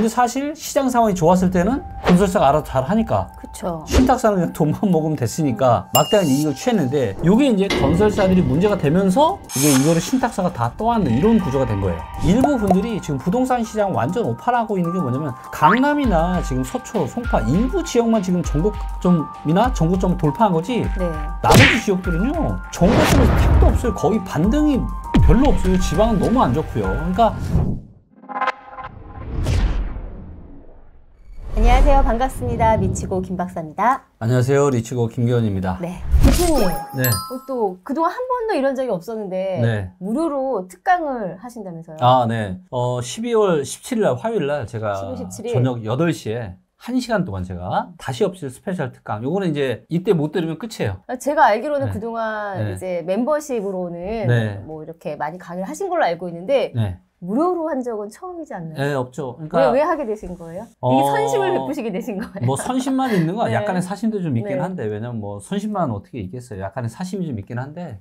근데 사실 시장 상황이 좋았을 때는 건설사가 알아서 잘 하니까 그쵸. 신탁사는 그냥 돈만 먹으면 됐으니까 막대한 이익을 취했는데 이게 이제 건설사들이 문제가 되면서 이거를 신탁사가 다 떠안는 이런 구조가 된 거예요. 일부 분들이 지금 부동산 시장 완전 오판하고 있는 게 뭐냐면 강남이나 지금 서초, 송파 일부 지역만 지금 전고점이나 전고점을 돌파한 거지 네. 나머지 지역들은요 전고점에서 택도 없어요. 거의 반등이 별로 없어요. 지방은 너무 안 좋고요. 그러니까 안녕하세요. 반갑습니다. 미치고 김박사입니다. 안녕하세요. 리치고 김기현입니다. 네. 대표님. 네. 또 그동안 한 번도 이런 적이 없었는데 네. 무료로 특강을 하신다면서요? 아, 네. 12월 17일 날 화요일 날 제가 12월 17일. 저녁 8시에 1시간 동안 제가 다시 없을 스페셜 특강. 요거는 이제 이때 못 들으면 끝이에요. 제가 알기로는 네. 그동안 네. 이제 멤버십으로는 네. 뭐 이렇게 많이 강의를 하신 걸로 알고 있는데 네. 무료로 한 적은 처음이지 않나요? 네, 없죠. 그러니까 왜 하게 되신 거예요? 이게 선심을 베푸시게 되신 거예요? 뭐 선심만 있는 거 네. 약간의 사심도 좀 있긴 네. 한데 왜냐면 뭐 선심만 어떻게 있겠어요. 약간의 사심이 좀 있긴 한데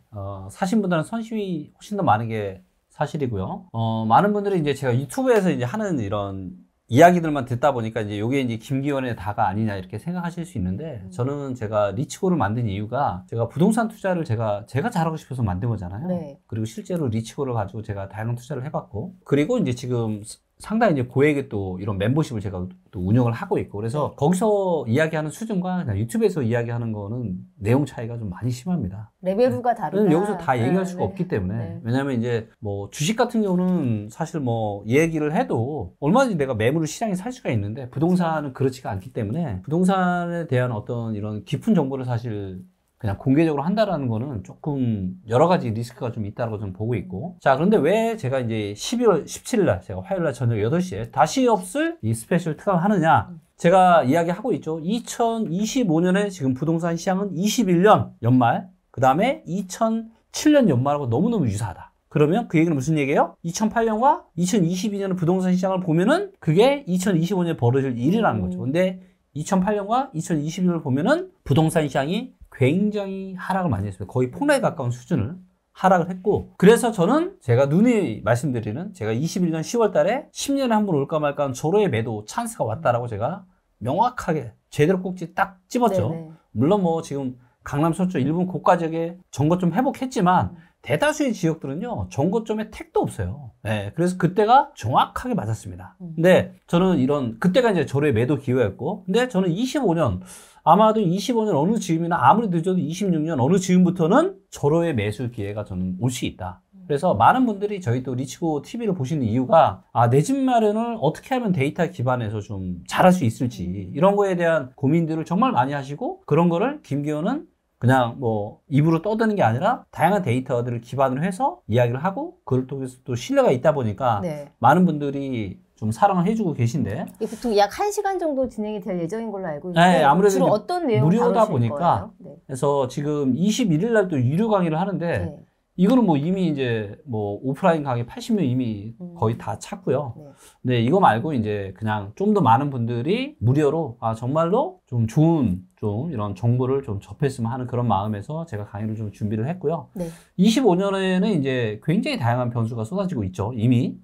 사심보다는 선심이 훨씬 더 많은 게 사실이고요. 많은 분들이 이제 제가 유튜브에서 이제 하는 이런 이야기들만 듣다 보니까 이제 요게 이제 김기현의 다가 아니냐 이렇게 생각하실 수 있는데 저는 제가 리치고를 만든 이유가 제가 부동산 투자를 제가 잘하고 싶어서 만든 거잖아요. 네. 그리고 실제로 리치고를 가지고 제가 다양한 투자를 해봤고 그리고 이제 지금 상당히 이제 고액의 또 이런 멤버십을 제가 또 운영을 하고 있고 그래서 거기서 이야기하는 수준과 그냥 유튜브에서 이야기하는 거는 내용 차이가 좀 많이 심합니다. 레벨부가 다르다. 여기서 다 얘기할 수가 네. 없기 때문에 네. 왜냐하면 이제 뭐 주식 같은 경우는 사실 뭐 얘기를 해도 얼마든지 내가 매물을 시장에 살 수가 있는데 부동산은 그렇지가 않기 때문에 부동산에 대한 어떤 이런 깊은 정보를 사실 그냥 공개적으로 한다라는 거는 조금 여러 가지 리스크가 좀 있다고 저는 보고 있고 자 그런데 왜 제가 이제 12월 17일 날 제가 화요일 날 저녁 8시에 다시 없을 이 스페셜 특강을 하느냐 제가 이야기하고 있죠. 2025년에 지금 부동산 시장은 21년 연말 그 다음에 2007년 연말하고 너무너무 유사하다. 그러면 그 얘기는 무슨 얘기예요? 2008년과 2022년의 부동산 시장을 보면은 그게 2025년에 벌어질 일이라는 거죠. 근데 2008년과 2022년을 보면은 부동산 시장이 굉장히 하락을 많이 했습니다. 거의 폭락에 가까운 수준을 하락을 했고 그래서 저는 제가 누누이 말씀드리는 제가 21년 10월 달에 10년에 한 번 올까 말까 하는 절호의 매도 찬스가 왔다라고 제가 명확하게 제대로 꼭지 딱 집었죠. 네네. 물론 뭐 지금 강남 서초 일부 고가 지역에 정거점 회복했지만 대다수의 지역들은요 정거점에 택도 없어요. 네, 그래서 그때가 정확하게 맞았습니다. 근데 저는 그때가 이제 절호의 매도 기회였고 근데 저는 25년 아마도 25년 어느 즈음이나 아무리 늦어도 26년 어느 즈음부터는 절호의 매수 기회가 저는 올 수 있다. 그래서 많은 분들이 저희 또 리치고 TV를 보시는 이유가 내 집 마련을 어떻게 하면 데이터 기반에서 좀 잘할 수 있을지 이런 거에 대한 고민들을 정말 많이 하시고 그런 거를 김기현은 그냥 뭐 입으로 떠드는 게 아니라 다양한 데이터들을 기반으로 해서 이야기를 하고 그걸 통해서 또 신뢰가 있다 보니까 네. 많은 분들이 좀 사랑을 해주고 계신데 이게 보통 약 1시간 정도 진행이 될 예정인 걸로 알고 있는데 네, 아무래도 주로 어떤 내용을 무료다 다루실 보니까 거예요? 네. 그래서 지금 21일 날 또 유료 강의를 하는데 네. 이거는 뭐 이미 이제 뭐 오프라인 강의 80명 이미 거의 다 찼고요. 네. 근데 이거 말고 이제 그냥 좀 더 많은 분들이 무료로 정말로 좀 좋은 좀 이런 정보를 좀 접했으면 하는 그런 마음에서 제가 강의를 좀 준비를 했고요. 네. 25년에는 이제 굉장히 다양한 변수가 쏟아지고 있죠. 이미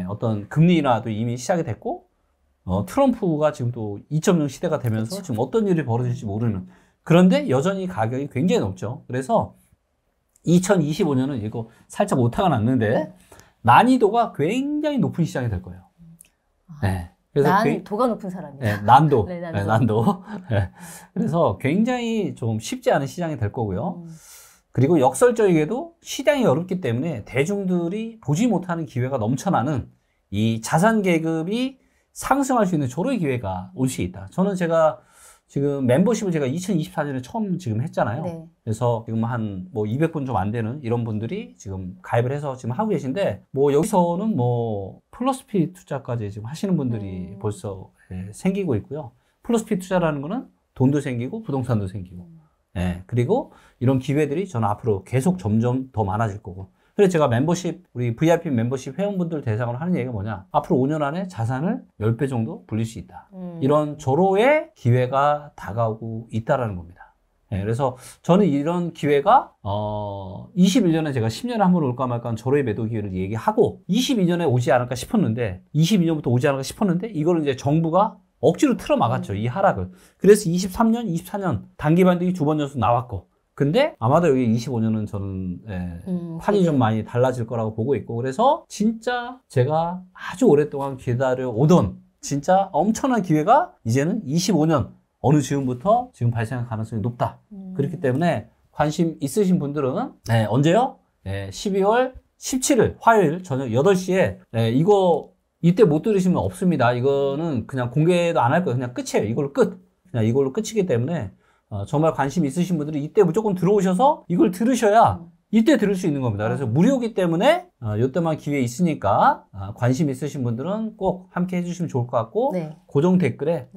어떤 금리 인하도 이미 시작이 됐고 트럼프가 지금 또 2.0 시대가 되면서 그쵸. 지금 어떤 일이 벌어질지 모르는 그런데 여전히 가격이 굉장히 높죠. 그래서 2025년은 이거 살짝 오타가 났는데 난이도가 굉장히 높은 시장이 될 거예요. 네. 그래서 난도가 높은 사람이에요. 네, 난도. 네, 난도. 네, 난도. 네. 그래서 굉장히 좀 쉽지 않은 시장이 될 거고요. 그리고 역설적이게도 시장이 어렵기 때문에 대중들이 보지 못하는 기회가 넘쳐나는 이 자산 계급이 상승할 수 있는 절호의 기회가 올 수 있다. 저는 제가 지금 멤버십을 제가 2024년에 처음 지금 했잖아요. 네. 그래서 지금 한 뭐 200분 좀 안 되는 이런 분들이 지금 가입을 해서 지금 하고 계신데 뭐 여기서는 뭐 플러스피 투자까지 지금 하시는 분들이 벌써 생기고 있고요. 플러스피 투자라는 거는 돈도 생기고 부동산도 생기고 그리고 이런 기회들이 저는 앞으로 계속 점점 더 많아질 거고 그래서 제가 우리 VIP 멤버십 회원분들 대상으로 하는 얘기가 뭐냐 앞으로 5년 안에 자산을 10배 정도 불릴 수 있다. 이런 절호의 기회가 다가오고 있다라는 겁니다. 네, 그래서 저는 이런 기회가 21년에 제가 10년에 한 번 올까 말까 한 절호의 매도 기회를 얘기하고 22년에 오지 않을까 싶었는데 22년부터 오지 않을까 싶었는데 이거를 이제 정부가 억지로 틀어 막았죠. 이 하락을. 그래서 23년, 24년 단기 반등이 두 번 연속 나왔고 근데 아마도 여기 25년은 저는 판이 좀 많이 달라질 거라고 보고 있고 그래서 진짜 제가 아주 오랫동안 기다려 오던 진짜 엄청난 기회가 이제는 25년 어느 즈음부터 지금 발생할 가능성이 높다. 그렇기 때문에 관심 있으신 분들은 언제요? 12월 17일 화요일 저녁 8시에 이때 못 들으시면 없습니다. 이거는 그냥 공개도 안 할 거예요. 그냥 끝이에요. 이걸로 끝. 그냥 이걸로 끝이기 때문에 정말 관심 있으신 분들은 이때 무조건 들어오셔서 이걸 들으셔야 이때 들을 수 있는 겁니다. 그래서 무료이기 때문에 이때만 기회 있으니까 관심 있으신 분들은 꼭 함께 해주시면 좋을 것 같고 네. 고정 댓글에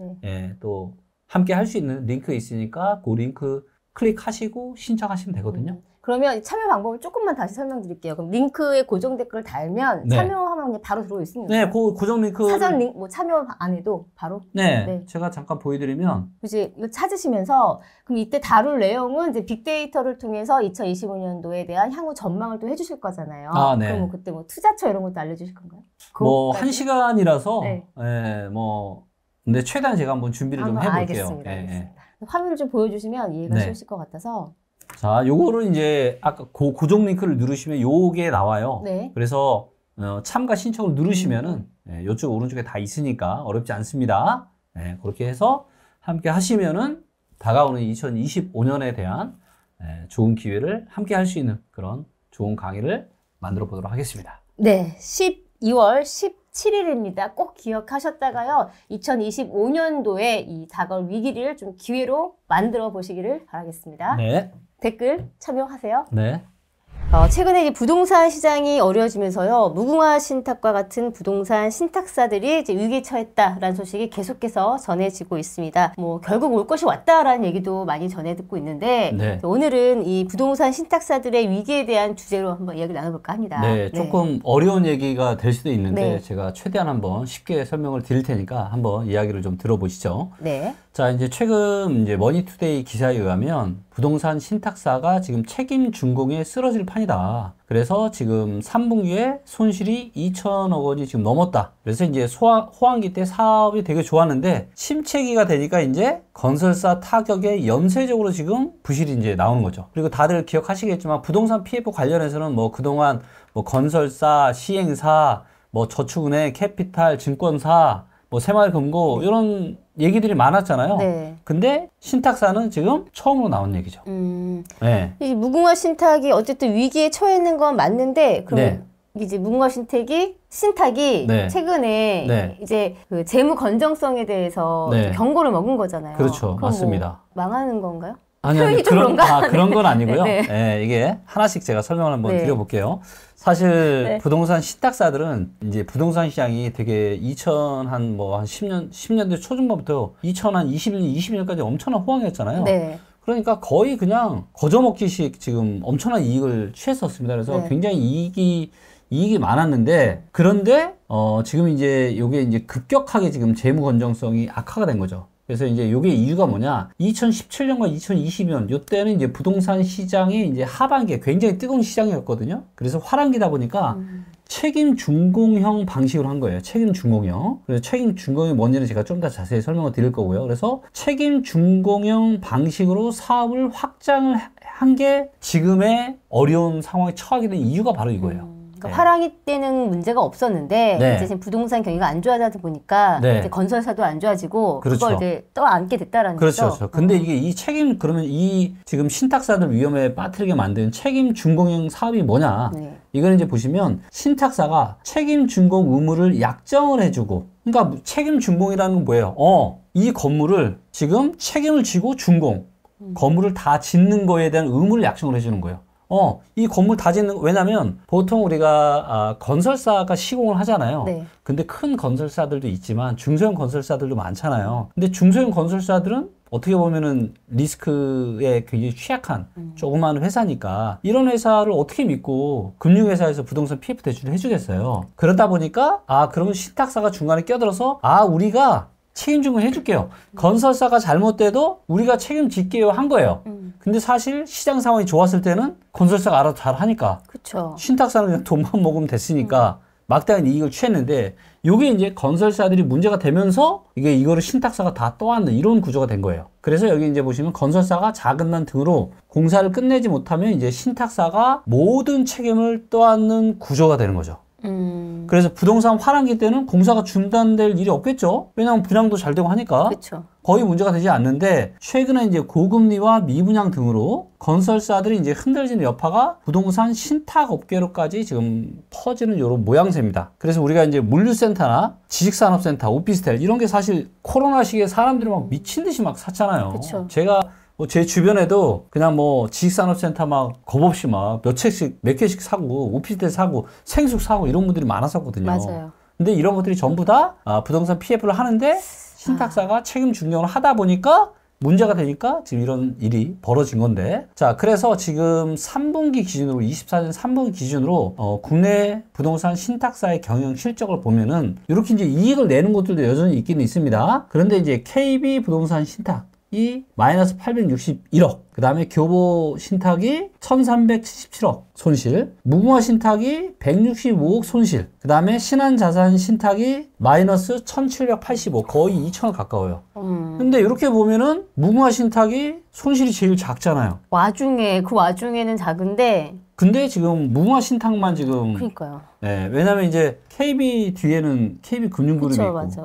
또 함께 할 수 있는 링크 있으니까 그 링크 클릭하시고 신청하시면 되거든요. 그러면 참여 방법을 조금만 다시 설명드릴게요. 그럼 링크에 고정 댓글을 달면 참여하면 그냥 바로 들어올 수 있는 거예요? 네, 그 고정 링크 사전 링크 뭐 참여 안 해도 바로? 네, 제가 잠깐 보여드리면 이제 이거 찾으시면서 그럼 이때 다룰 내용은 이제 빅데이터를 통해서 2025년도에 대한 향후 전망을 또 해주실 거잖아요. 네. 그럼 뭐 그때 뭐 투자처 이런 것도 알려주실 건가요? 뭐 1시간이라서 근데 최대한 제가 한번 준비를 좀 해볼게요. 알겠습니다. 화면을 좀 보여주시면 이해가 쉬우실 것 같아서. 자, 요거를 이제 아까 고정 링크를 누르시면 요게 나와요. 네. 그래서 참가 신청을 누르시면은 요쪽 오른쪽에 다 있으니까 어렵지 않습니다. 그렇게 해서 함께 하시면은 다가오는 2025년에 대한 좋은 기회를 함께 할 수 있는 그런 좋은 강의를 만들어 보도록 하겠습니다. 네, 12월 17일입니다. 꼭 기억하셨다가요. 2025년도에 이 다가올 위기를 좀 기회로 만들어 보시기를 바라겠습니다. 네. 댓글 참여하세요. 네. 최근에 이 부동산 시장이 어려워지면서요, 무궁화 신탁과 같은 부동산 신탁사들이 이제 위기에 처했다라는 소식이 계속해서 전해지고 있습니다. 뭐 결국 올 것이 왔다라는 얘기도 많이 전해 듣고 있는데 오늘은 이 부동산 신탁사들의 위기에 대한 주제로 한번 이야기를 나눠볼까 합니다. 네, 조금 어려운 얘기가 될 수도 있는데 제가 최대한 한번 쉽게 설명을 드릴 테니까 한번 이야기를 좀 들어보시죠. 네. 자, 이제 최근 이제 머니투데이 기사에 의하면 부동산 신탁사가 지금 책임 준공에 쓰러질 판이다. 그래서 지금 3분기에 손실이 2천억 원이 지금 넘었다. 그래서 이제 호황기 때 사업이 되게 좋았는데 침체기가 되니까 이제 건설사 타격에 연쇄적으로 지금 부실이 이제 나오는 거죠. 그리고 다들 기억하시겠지만 부동산 PF 관련해서는 뭐 그동안 뭐 건설사, 시행사, 뭐 저축은행, 캐피탈, 증권사, 뭐 새마을금고 이런 얘기들이 많았잖아요. 근데 신탁사는 지금 처음으로 나온 얘기죠. 이 무궁화 신탁이 어쨌든 위기에 처해 있는 건 맞는데 그럼 이제 무궁화 신탁이 최근에 이제 그 재무 건정성에 대해서 경고를 먹은 거잖아요. 그렇죠, 맞습니다. 뭐 망하는 건가요? 아니, 그런 건 아니고요. 이게 하나씩 제가 설명을 한번 드려볼게요. 사실 부동산 신탁사들은 이제 부동산 시장이 되게 10년대 초중반부터 2021년, 22년까지 엄청난 호황이었잖아요. 그러니까 거의 그냥 거저먹기식 지금 엄청난 이익을 취했었습니다. 그래서 굉장히 이익이 많았는데 그런데 지금 이제 요게 이제 급격하게 지금 재무 건정성이 악화가 된 거죠. 그래서 이제 요게 이유가 뭐냐? 2017년과 2020년 요때는 이제 부동산 시장이 이제 하반기에 굉장히 뜨거운 시장이었거든요. 그래서 화랑기다 보니까 책임 준공형 방식으로 한 거예요. 책임 준공형. 그래서 책임 준공형이 뭔지는 제가 좀 더 자세히 설명을 드릴 거고요. 그래서 책임 준공형 방식으로 사업을 확장을 한 게 지금의 어려운 상황에 처하게 된 이유가 바로 이거예요. 그러니까 화랑이 때는 문제가 없었는데 이제 지금 부동산 경기가 안 좋아지다 보니까 이제 건설사도 안 좋아지고 그걸 이제 떠안게 됐다라는 거죠. 그렇죠. 근데 이게 이 책임 그러면 이 지금 신탁사들 위험에 빠뜨리게 만든 책임 준공형 사업이 뭐냐? 이거는 이제 보시면 신탁사가 책임 준공 의무를 약정을 해주고 그러니까 책임 준공이라는 건 뭐예요? 이 건물을 지금 책임을 지고 준공 건물을 다 짓는 거에 대한 의무를 약정을 해주는 거예요. 이 건물 다 짓는, 왜냐면 보통 우리가 건설사가 시공을 하잖아요. 근데 큰 건설사들도 있지만 중소형 건설사들도 많잖아요. 근데 중소형 건설사들은 어떻게 보면은 리스크에 굉장히 취약한 조그마한 회사니까 이런 회사를 어떻게 믿고 금융회사에서 부동산 PF 대출을 해주겠어요. 그러다 보니까 그러면 신탁사가 중간에 껴들어서 우리가 책임증을 해줄게요. 건설사가 잘못돼도 우리가 책임질게요 한 거예요. 근데 사실 시장 상황이 좋았을 때는 건설사가 알아서 잘 하니까. 그쵸. 신탁사는 그냥 돈만 먹으면 됐으니까 막대한 이익을 취했는데 요게 이제 건설사들이 문제가 되면서 이거를 신탁사가 다 떠안는 이런 구조가 된 거예요. 그래서 여기 이제 보시면 건설사가 자금난 등으로 공사를 끝내지 못하면 이제 신탁사가 모든 책임을 떠안는 구조가 되는 거죠. 그래서 부동산 화랑기 때는 공사가 중단될 일이 없겠죠. 왜냐하면 분양도 잘 되고 하니까. 그쵸. 거의 문제가 되지 않는데 최근에 이제 고금리와 미분양 등으로 건설사들이 이제 흔들리는 여파가 부동산 신탁 업계로까지 지금 퍼지는 이런 모양새입니다. 그래서 우리가 이제 물류센터나 지식산업센터, 오피스텔 이런 게 사실 코로나 시기에 사람들이 막 미친 듯이 막 샀잖아요. 그쵸. 제가 뭐 제 주변에도 그냥 뭐 지식산업센터 막 겁 없이 막 몇 개씩 사고 오피스텔 사고 생숙 사고 이런 분들이 많았었거든요. 맞아요. 근데 이런 것들이 전부 다 부동산 PF를 하는데 신탁사가 책임 중용을 하다 보니까 문제가 되니까 지금 이런 일이 벌어진 건데. 자, 그래서 지금 3분기 기준으로 24년 3분기 기준으로 국내 부동산 신탁사의 경영 실적을 보면은 이렇게 이제 이익을 내는 곳들도 여전히 있기는 있습니다. 그런데 이제 KB 부동산 신탁 이 마이너스 861억, 그 다음에 교보 신탁이 1377억 손실, 무궁화 신탁이 165억 손실, 그 다음에 신한자산 신탁이 마이너스 1785, 거의 2천억 가까워요. 근데 이렇게 보면은 무궁화 신탁이 손실이 제일 작잖아요. 그 와중에는 작은데. 근데 지금 무궁화 신탁만 지금. 그러니까요. 네, 왜냐면 이제 KB 뒤에는 KB 금융그룹이 그쵸, 있고. 맞아.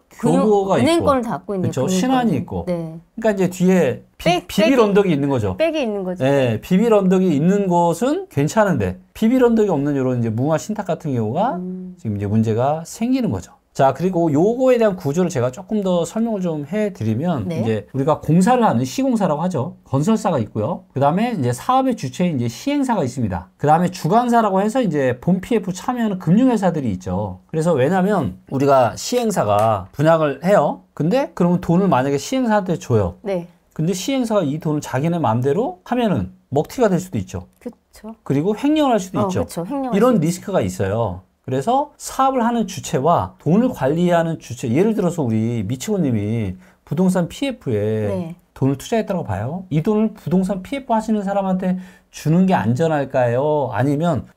교보가 있고. 은행권을 갖고 있는. 그렇죠. 신한이 있고. 네. 그러니까 이제 뒤에 비빌 언덕이 있는 거죠. 백이 있는 거죠. 네, 비빌 언덕이 있는 곳은 괜찮은데 비빌 언덕이 없는 이런 이제 무궁화 신탁 같은 경우가 지금 이제 문제가 생기는 거죠. 자, 그리고 요거에 대한 구조를 제가 조금 더 설명을 좀 해드리면, 네. 이제 우리가 공사를 하는 시공사라고 하죠. 건설사가 있고요. 그 다음에 이제 사업의 주체인 이제 시행사가 있습니다. 그 다음에 주관사라고 해서 이제 본 PF 참여하는 금융회사들이 있죠. 그래서 왜냐면 우리가 시행사가 분양을 해요. 근데 그러면 돈을 만약에 시행사한테 줘요. 네. 근데 시행사가 이 돈을 자기네 마음대로 하면은 먹튀가 될 수도 있죠. 그렇죠. 그리고 횡령을 할 수도 있죠. 그쵸. 횡령할 이런 수 리스크가 있어요. 그래서 사업을 하는 주체와 돈을 관리하는 주체, 예를 들어서 우리 미치고님이 부동산 PF에 네. 돈을 투자했다고 봐요. 이 돈을 부동산 PF 하시는 사람한테 주는 게 안전할까요? 아니면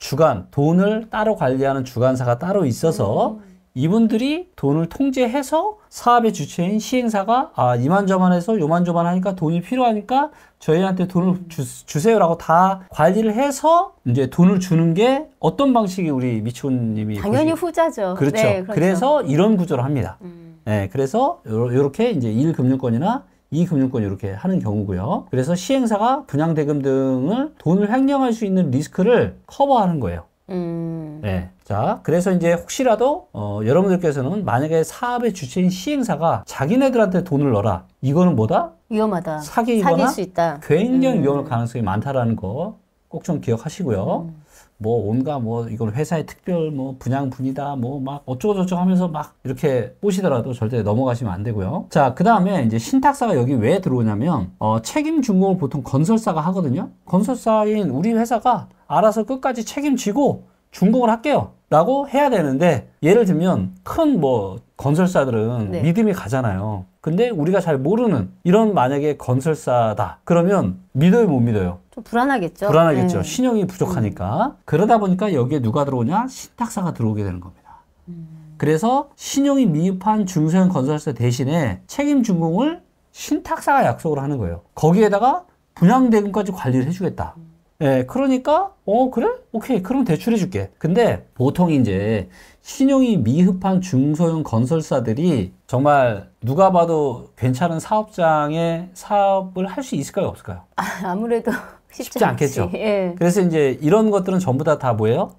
돈을 따로 관리하는 주관사가 따로 있어서 이분들이 돈을 통제해서 사업의 주체인 시행사가 이만저만해서 요만저만 하니까 돈이 필요하니까 저희한테 돈을 주세요라고 다 관리를 해서 이제 돈을 주는 게 어떤 방식이 우리 미치고님이 당연히 후자죠. 그렇죠. 네, 그렇죠. 그래서 이런 구조를 합니다. 네, 그래서 요렇게 이제 1금융권이나 2금융권 이렇게 하는 경우고요. 그래서 시행사가 분양대금 등을 돈을 횡령할 수 있는 리스크를 커버하는 거예요. 네. 자, 그래서 이제 혹시라도 여러분들께서는 만약에 사업의 주체인 시행사가 자기네들한테 돈을 넣어라. 이거는 뭐다? 위험하다. 사기거나 사귈 수 있다. 굉장히 위험할 가능성이 많다라는 거 꼭 좀 기억하시고요. 뭐 온갖 뭐 이건 회사의 특별 뭐 분양분이다 뭐 막 어쩌고저쩌고 하면서 막 이렇게 보시더라도 절대 넘어가시면 안 되고요. 자, 그 다음에 이제 신탁사가 여기 왜 들어오냐면 책임 준공을 보통 건설사가 하거든요. 건설사인 우리 회사가 알아서 끝까지 책임지고 준공을 할게요 라고 해야 되는데, 예를 들면 큰 뭐 건설사들은 네. 믿음이 가잖아요. 근데 우리가 잘 모르는 이런 만약에 건설사다 그러면 믿어요, 못 믿어요? 좀 불안하겠죠. 불안하겠죠. 네. 신용이 부족하니까. 그러다 보니까 여기에 누가 들어오냐? 신탁사가 들어오게 되는 겁니다. 그래서 신용이 미흡한 중소형 건설사 대신에 책임 준공을 신탁사가 약속을 하는 거예요. 거기에다가 분양대금까지 관리를 해주겠다. 예, 그러니까 그래? 오케이, 그럼 대출해 줄게. 근데 보통 이제 신용이 미흡한 중소형 건설사들이 정말 누가 봐도 괜찮은 사업장에 사업을 할 수 있을까요, 없을까요? 아무래도 쉽지 않겠죠. 예. 그래서 이제 이런 것들은 전부 다 뭐예요?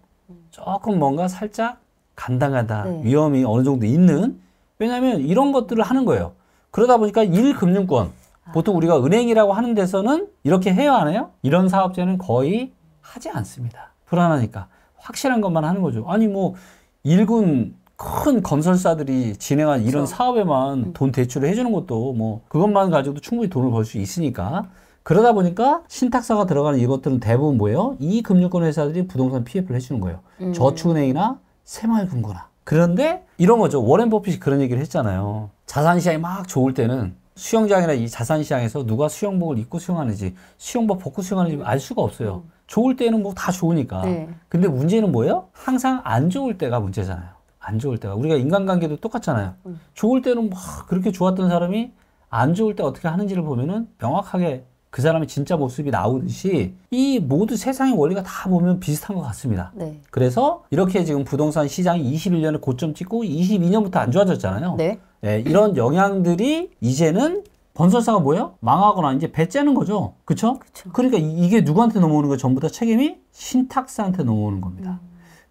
조금 뭔가 살짝 간당하다, 네. 위험이 어느 정도 있는, 왜냐하면 이런 것들을 하는 거예요. 그러다 보니까 1금융권, 보통 우리가 은행이라고 하는 데서는 이렇게 해요, 안 해요? 이런 사업자는 거의 하지 않습니다. 불안하니까. 확실한 것만 하는 거죠. 아니 뭐 일군 큰 건설사들이 진행한 이런 그렇죠. 사업에만 돈 대출을 해주는 것도 뭐 그것만 가지고도 충분히 돈을 벌 수 있으니까. 그러다 보니까 신탁사가 들어가는 이것들은 대부분 뭐예요? 이 금융권 회사들이 부동산 PF를 해주는 거예요. 저축은행이나 새마을금고나. 그런데 이런 거죠. 워렌 버핏이 그런 얘기를 했잖아요. 자산시장이 막 좋을 때는 수영장이나 이 자산시장에서 누가 수영복을 입고 수영하는지, 수영복 벗고 수영하는지 알 수가 없어요. 좋을 때는 뭐 다 좋으니까. 네. 근데 문제는 뭐예요? 항상 안 좋을 때가 문제잖아요. 안 좋을 때가. 우리가 인간관계도 똑같잖아요. 좋을 때는 막 그렇게 좋았던 사람이 안 좋을 때 어떻게 하는지를 보면은 명확하게 그 사람의 진짜 모습이 나오듯이 이 모두 세상의 원리가 다 보면 비슷한 것 같습니다. 네. 그래서 이렇게 지금 부동산 시장이 21년에 고점 찍고 22년부터 안 좋아졌잖아요. 네. 네, 이런 영향들이 이제는 건설사가 뭐예요? 망하거나 이제 배째는 거죠. 그쵸? 그러니까 이게 누구한테 넘어오는 거예요? 전부 다 책임이 신탁사한테 넘어오는 겁니다.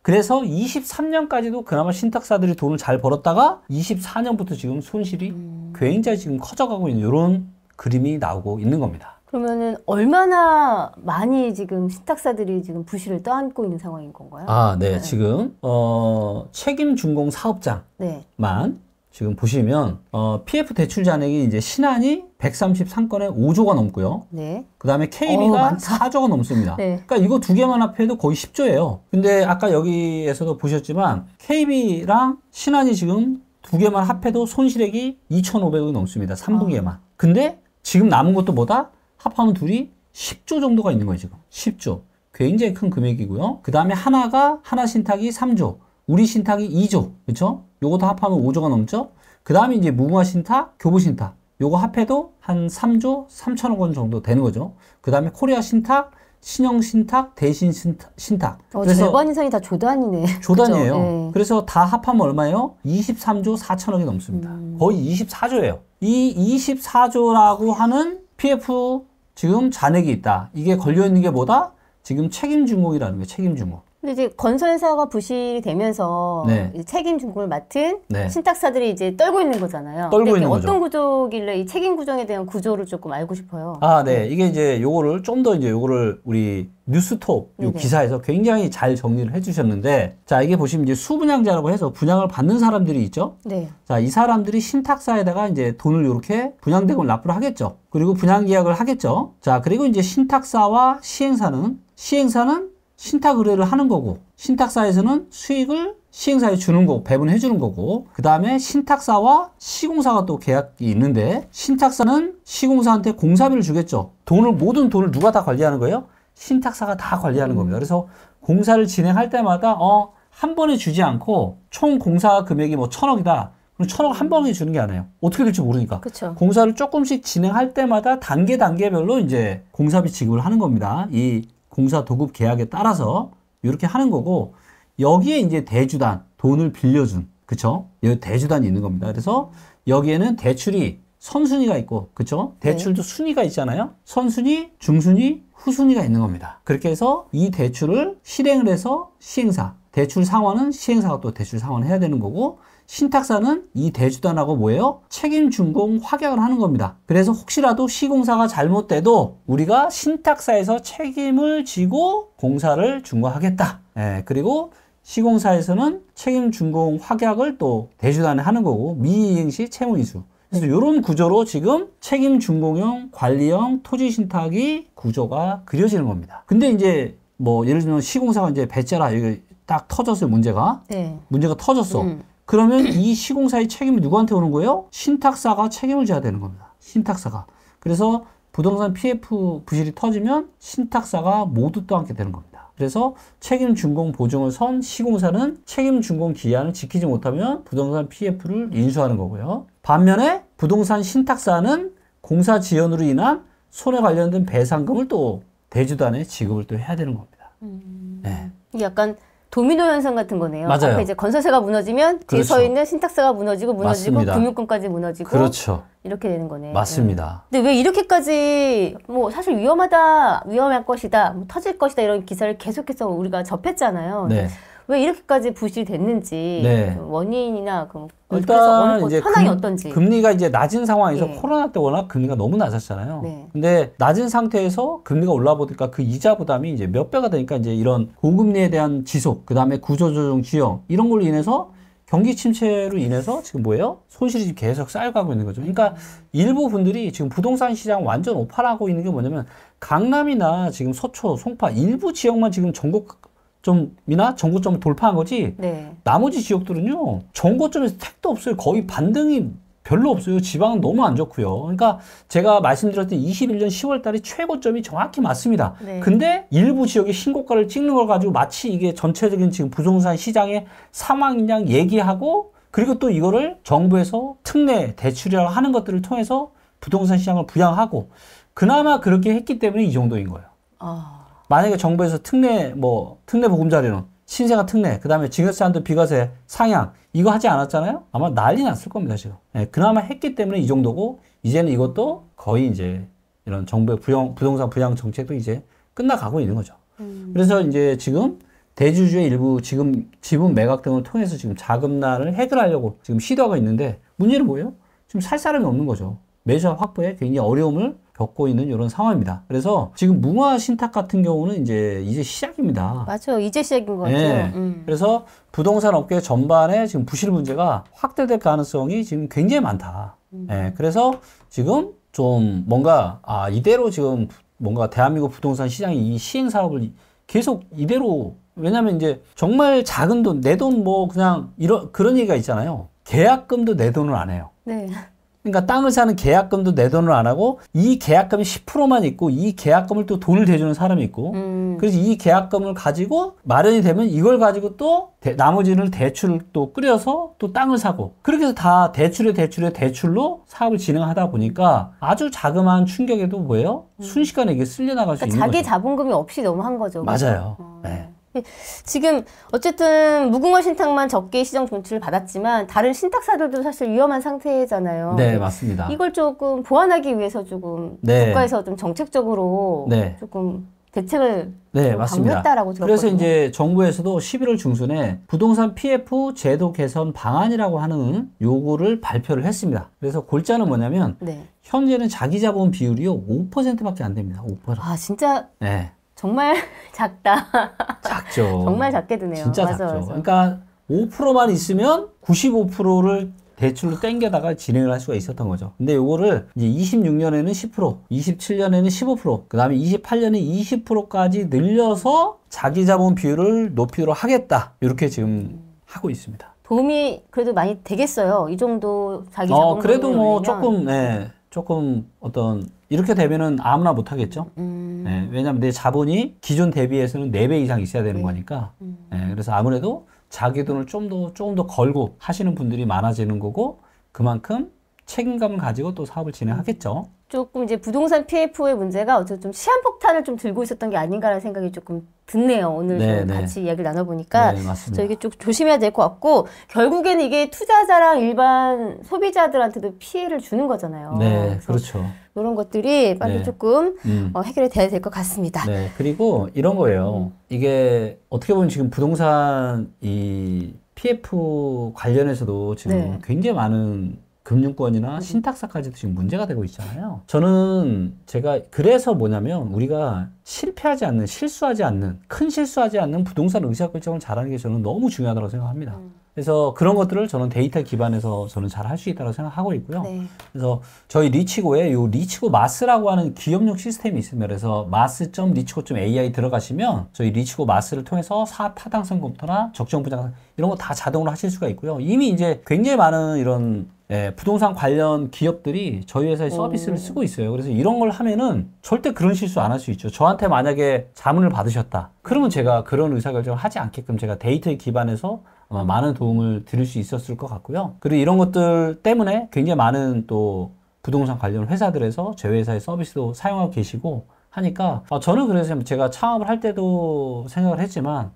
그래서 23년까지도 그나마 신탁사들이 돈을 잘 벌었다가 24년부터 지금 손실이 굉장히 지금 커져가고 있는 이런 그림이 나오고 있는 겁니다. 그러면은 얼마나 많이 지금 신탁사들이 지금 부실을 떠안고 있는 상황인 건가요? 아, 네. 지금 책임준공 사업장만 네. 지금 보시면 PF 대출 잔액이 이제 신한이 133건에 5조가 넘고요. 네. 그 다음에 KB가 4조가 넘습니다. 네. 그러니까 이거 두 개만 합해도 거의 10조예요. 근데 아까 여기에서도 보셨지만 KB랑 신한이 지금 두 개만 합해도 손실액이 2,500억이 넘습니다. 3분기에만. 근데 지금 남은 것도 뭐다? 합하면 둘이 10조 정도가 있는 거예요, 지금. 10조. 굉장히 큰 금액이고요. 그 다음에 하나신탁이 3조, 우리 신탁이 2조. 그쵸? 요것도 합하면 5조가 넘죠? 그 다음에 이제 무궁화 신탁, 교부 신탁. 요거 합해도 한 3조 3천억 원 정도 되는 거죠. 그 다음에 코리아 신탁, 신영 신탁, 대신 신탁. 그래서 절반 이상이 다 조단이네. 조단이에요. 네. 그래서 다 합하면 얼마예요? 23조 4천억이 넘습니다. 거의 24조예요. 이 24조라고 하는 PF 지금 잔액이 있다. 이게 걸려있는 게 뭐다? 지금 책임준공이라는 거예요. 책임준공. 근데 이제 건설사가 부실이 되면서 네. 이제 책임준공을 맡은 네. 신탁사들이 이제 떨고 있는 거잖아요. 떨고 근데 있는 어떤 거죠. 구조길래 이 책임 구조에 대한 구조를 조금 알고 싶어요. 아, 네. 이게 이제 요거를 좀 더 이제 요거를 우리 뉴스톱 요 네네. 기사에서 굉장히 잘 정리를 해주셨는데, 자, 이게 보시면 이제 수분양자라고 해서 분양을 받는 사람들이 있죠. 네. 자, 이 사람들이 신탁사에다가 이제 돈을 이렇게 분양대금을 납부를 하겠죠. 그리고 분양계약을 하겠죠. 자, 그리고 이제 신탁사와 시행사는 신탁 의뢰를 하는 거고, 신탁사에서는 수익을 시행사에 주는 거고, 배분해 주는 거고, 그 다음에 신탁사와 시공사가 또 계약이 있는데, 신탁사는 시공사한테 공사비를 주겠죠. 모든 돈을 누가 다 관리하는 거예요? 신탁사가 다 관리하는 겁니다. 그래서 공사를 진행할 때마다, 한 번에 주지 않고, 총 공사 금액이 뭐 1,000억이다. 그럼 1,000억 한 번에 주는 게 아니에요. 어떻게 될지 모르니까. 그쵸. 공사를 조금씩 진행할 때마다 단계별로 이제 공사비 지급을 하는 겁니다. 이 공사 도급 계약에 따라서 이렇게 하는 거고, 여기에 이제 대주단, 돈을 빌려준, 그쵸? 여기 대주단이 있는 겁니다. 그래서 여기에는 대출이 선순위가 있고, 그쵸? 대출도 순위가 있잖아요? 선순위, 중순위, 후순위가 있는 겁니다. 그렇게 해서 이 대출을 실행을 해서 시행사, 대출 상환은 시행사가 또 대출 상환을 해야 되는 거고, 신탁사는 이 대주단하고 뭐예요? 책임준공 확약을 하는 겁니다. 그래서 혹시라도 시공사가 잘못돼도 우리가 신탁사에서 책임을 지고 공사를 준공하겠다. 예, 그리고 시공사에서는 책임준공 확약을 또 대주단에 하는 거고, 미이행 시 채무이수. 그래서 이런 구조로 지금 책임준공형, 관리형, 토지신탁이 구조가 그려지는 겁니다. 근데 이제 뭐 예를 들면 시공사가 이제 배째라 이게 딱 터졌어요, 문제가. 네. 문제가 터졌어. 그러면 이 시공사의 책임이 누구한테 오는 거예요? 신탁사가 책임을 져야 되는 겁니다. 신탁사가. 그래서 부동산 PF 부실이 터지면 신탁사가 모두 떠안게 되는 겁니다. 그래서 책임 준공 보증을 선 시공사는 책임 준공 기한을 지키지 못하면 부동산 PF를 인수하는 거고요. 반면에 부동산 신탁사는 공사 지연으로 인한 손해 관련된 배상금을 또 대주단에 지급을 또 해야 되는 겁니다. 네. 이게 약간 도미노 현상 같은 거네요. 맞아요. 앞에 이제 건설사가 무너지면 뒤에 그렇죠. 서 있는 신탁사가 무너지고 맞습니다. 금융권까지 무너지고 그렇죠. 이렇게 되는 거네. 맞습니다. 근데 왜 이렇게까지 뭐 사실 위험할 것이다, 뭐 터질 것이다 이런 기사를 계속해서 우리가 접했잖아요. 네. 왜 이렇게까지 부실이 됐는지 네. 원인이나 일단 이제 현황이 어떤지. 금리가 이제 낮은 상황에서 예. 코로나 때 워낙 금리가 너무 낮았잖아요. 네. 근데 낮은 상태에서 금리가 올라 보니까 그 이자 부담이 이제 몇 배가 되니까 이제 이런 고금리에 대한 지속, 그 다음에 구조조정 지형 이런 걸로 인해서 경기 침체로 인해서 지금 뭐예요? 손실이 지금 계속 쌓여가고 있는 거죠. 그러니까 일부 분들이 지금 부동산 시장 완전 오판하고 있는 게 뭐냐면 강남이나 지금 서초, 송파 일부 지역만 지금 전고점을 돌파한 거지. 네. 나머지 지역들은요, 전고점에서 택도 없어요. 거의 반등이 별로 없어요. 지방은 너무 안 좋고요. 그러니까 제가 말씀드렸던 21년 10월 달이 최고점이 정확히 맞습니다. 네. 근데 일부 지역의 신고가를 찍는 걸 가지고 마치 이게 전체적인 지금 부동산 시장의 상황인 양 얘기하고 그리고 또 이거를 정부에서 특례 대출이라고 하는 것들을 통해서 부동산 시장을 부양하고 그나마 그렇게 했기 때문에 이 정도인 거예요. 만약에 정부에서 특례 보금자리론, 신생아 특례, 그 다음에 증여세 한도 비과세 상향 이거 하지 않았잖아요? 아마 난리 났을 겁니다, 지금. 네, 그나마 했기 때문에 이 정도고 이제는 이것도 거의 이제 이런 정부의 부동산 부양 정책도 이제 끝나가고 있는 거죠. 그래서 이제 지금 대주주의 일부 지금 지분 매각 등을 통해서 지금 자금난을 해결하려고 지금 시도하고 있는데 문제는 뭐예요? 지금 살 사람이 없는 거죠. 매수자 확보에 굉장히 어려움을 겪고 있는 이런 상황입니다. 그래서 지금 뭉화 신탁 같은 경우는 이제 시작입니다. 맞아요. 이제 시작인 것 같아요. 네. 그래서 부동산 업계 전반에 지금 부실 문제가 확대될 가능성이 지금 굉장히 많다. 네. 그래서 지금 좀 뭔가 이대로 지금 뭔가 대한민국 부동산 시장이 이 시행 사업을 계속 이대로 왜냐면 이제 정말 작은 돈, 내 돈 뭐 그냥 그런 얘기가 있잖아요. 계약금도 내 돈을 안 해요. 네. 그러니까 땅을 사는 계약금도 내 돈을 안 하고 이 계약금이 10%만 있고 이 계약금을 또 돈을 대주는 사람이 있고 그래서 이 계약금을 가지고 마련이 되면 이걸 가지고 또 나머지는 대출을 또 끌여서 또 땅을 사고 그렇게 해서 다 대출로 사업을 진행하다 보니까 아주 자그마한 충격에도 뭐예요? 순식간에 이게 쓸려나갈 수 있는 자기 거죠. 자본금이 없이 너무 한 거죠. 맞아요. 네. 지금 어쨌든 무궁화 신탁만 적게 시정 존치를 받았지만 다른 신탁사들도 사실 위험한 상태잖아요. 네, 맞습니다. 이걸 조금 보완하기 위해서 조금 국가에서 좀 정책적으로 조금 대책을 강구했다라고 들었거든요. 그래서 이제 정부에서도 11월 중순에 부동산 PF 제도 개선 방안이라고 하는 요구를 발표를 했습니다. 그래서 골자는 뭐냐면 현재는 자기 자본 비율이요 5%밖에 안 됩니다. 5%. 아 진짜. 네. 정말 작다. 작죠. 정말 작게 드네요. 진짜 작죠. 맞아. 그러니까 5%만 있으면 95%를 대출로 땡겨다가 진행을 할 수가 있었던 거죠. 근데 요거를 이제 26년에는 10%, 27년에는 15%, 그 다음에 28년에 20%까지 늘려서 자기 자본 비율을 높이도록 하겠다. 이렇게 지금 하고 있습니다. 도움이 그래도 많이 되겠어요. 이 정도 자기 자본 그래도 뭐 조금 어떤 이렇게 되면은 아무나 못 하겠죠. 네, 왜냐하면 내 자본이 기존 대비해서는 4배 이상 있어야 되는 거니까. 네, 그래서 아무래도 자기 돈을 조금 더 걸고 하시는 분들이 많아지는 거고 그만큼 책임감을 가지고 또 사업을 진행하겠죠. 조금 이제 부동산 PF의 문제가 어쨌든 좀 시한폭탄을 좀 들고 있었던 게 아닌가라는 생각이 조금 드네요. 오늘 좀 같이 이야기를 나눠보니까. 네, 맞습니다. 저 이게 좀 조심해야 될 것 같고 결국에는 이게 투자자랑 일반 소비자들한테도 피해를 주는 거잖아요. 네, 그렇죠. 이런 것들이 빨리 조금 해결이 돼야 될 것 같습니다. 네, 그리고 이런 거예요. 이게 어떻게 보면 지금 부동산 이 PF 관련해서도 지금 굉장히 많은 금융권이나 신탁사까지도 지금 문제가 되고 있잖아요. 저는 제가 그래서 뭐냐면 우리가 실수하지 않는 큰 실수하지 않는 부동산 의사결정을 잘하는 게 저는 너무 중요하다고 생각합니다. 그래서 그런 것들을 저는 데이터 기반에서 저는 잘 할 수 있다고 생각하고 있고요. 그래서 저희 리치고에 요 리치고 마스라고 하는 기업용 시스템이 있습니다. 그래서 mass.리치고.ai 들어가시면 저희 리치고 마스를 통해서 사업 타당성 검토나 적정 분양 이런 거 다 자동으로 하실 수가 있고요. 이미 이제 굉장히 많은 이런 부동산 관련 기업들이 저희 회사의 서비스를 쓰고 있어요. 그래서 이런 걸 하면은 절대 그런 실수 안 할 수 있죠. 저한테 만약에 자문을 받으셨다. 그러면 제가 그런 의사결정을 하지 않게끔 제가 데이터에 기반해서 아마 많은 도움을 드릴 수 있었을 것 같고요. 그리고 이런 것들 때문에 굉장히 많은 또 부동산 관련 회사들에서 저희 회사의 서비스도 사용하고 계시고 하니까 저는 그래서 제가 창업을 할 때도 생각을 했지만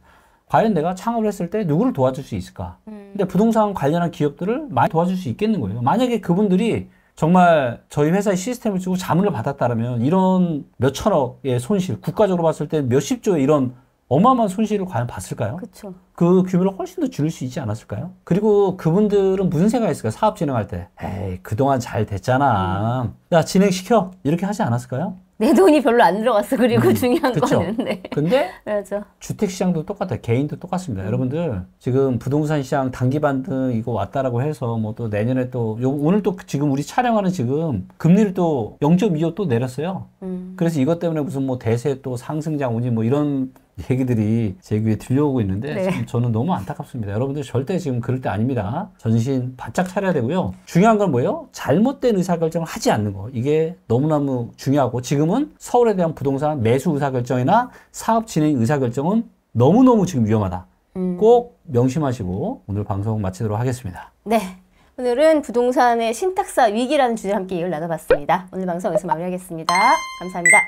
과연 내가 창업을 했을 때 누구를 도와줄 수 있을까? 근데 부동산 관련한 기업들을 많이 도와줄 수 있겠는 거예요. 만약에 그분들이 정말 저희 회사의 시스템을 쓰고 자문을 받았다면 이런 몇천억의 손실, 국가적으로 봤을 때 몇십조의 이런 어마어마한 손실을 과연 봤을까요? 그쵸. 그 규모를 훨씬 더 줄일 수 있지 않았을까요? 그리고 그분들은 무슨 생각이 있을까요? 사업 진행할 때. 에이, 그동안 잘 됐잖아. 야, 진행시켜. 이렇게 하지 않았을까요? 내 돈이 별로 안 들어갔어. 그리고 중요한 거는. 근데 맞아. 주택시장도 똑같아요. 개인도 똑같습니다. 여러분들 지금 부동산 시장 단기 반등 이거 왔다라고 해서 뭐 또 내년에 또 오늘 또 지금 우리 촬영하는 지금 금리를 또 0.25 또 내렸어요. 그래서 이것 때문에 무슨 뭐 대세 또 상승장 오지 뭐 이런 얘기들이 제 귀에 들려오고 있는데 네. 참 저는 너무 안타깝습니다. 여러분들 절대 지금 그럴 때 아닙니다. 전신 바짝 차려야 되고요. 중요한 건 뭐예요? 잘못된 의사결정을 하지 않는 거. 이게 너무너무 중요하고 지금은 서울에 대한 부동산 매수 의사결정이나 사업 진행 의사결정은 너무너무 지금 위험하다. 꼭 명심하시고 오늘 방송 마치도록 하겠습니다. 네. 오늘은 부동산의 신탁사 위기라는 주제를 함께 이야기를 나눠봤습니다. 오늘 방송 여기서 마무리하겠습니다. 감사합니다.